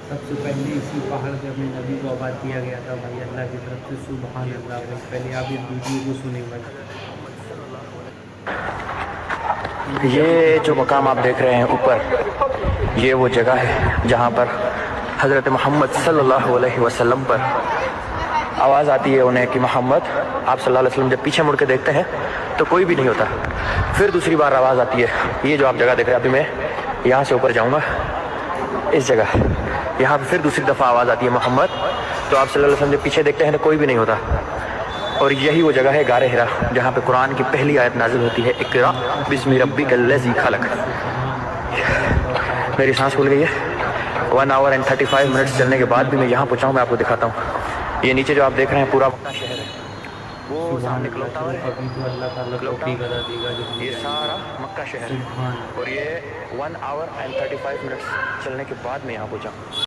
سب سے پہلے اسی پہاڑ پہ اپنے نبی کو آباد کیا گیا تھا بھائی، اللہ کی طرف سے سبحان اللہ بھائی۔ پہلے آپ اس ویڈیو کو سنیں بھائی، یہ ابھی یہ جو پچھلے مقام آپ سال دیکھ رہے ہیں اوپر، یہ وہ جگہ ہے جہاں پر حضرت محمد صلی اللہ علیہ وسلم پر آواز آتی ہے انہیں کہ محمد، آپ صلی اللہ علیہ وسلم جب پیچھے مڑ کے دیکھتے ہیں تو کوئی بھی نہیں ہوتا، پھر دوسری بار آواز آتی ہے، یہ جو آپ جگہ دیکھ رہے ہیں، ابھی میں یہاں سے اوپر جاؤں گا اس جگہ، یہاں پہ پھر دوسری دفعہ آواز آتی ہے محمد، تو آپ صلی اللہ علیہ وسلم جب پیچھے دیکھتے ہیں تو کوئی بھی نہیں ہوتا، اور یہی وہ جگہ ہے غار حرا جہاں پہ قرآن کی پہلی آیت نازل ہوتی ہے، اقرا مکہ سے بسم دوری ربک پڑتی ہے الذی بھائی، خلق۔ سبحان اللہ بھائی، اللہ اکبر میری سانس پھول کبیرہ۔ گئی ہے، 1 آور اینڈ 35 اسی منٹس شہر چلنے میں کے بعد اتنا بھی میں یہاں برکت پہنچا ہوں، ہے۔ میں آپ کو دکھاتا ہوں، یہ نیچے جو آپ دیکھ رہے ہیں پورا مکہ شہر ہے، وہ سبحان سامنے اللہ، کلوک ٹاور چلو ہے، کبھی تو اللہ تعالیٰ کلوک توفیق ٹاور، عطا دے گا جب ہم یہ جائیں گے سارا بھائی، مکہ شہر ہے، سبحان اور اللہ۔ یہ 1 آور اینڈ 35 منٹس چلنے کے بعد میں یہاں پہنچا ہوں۔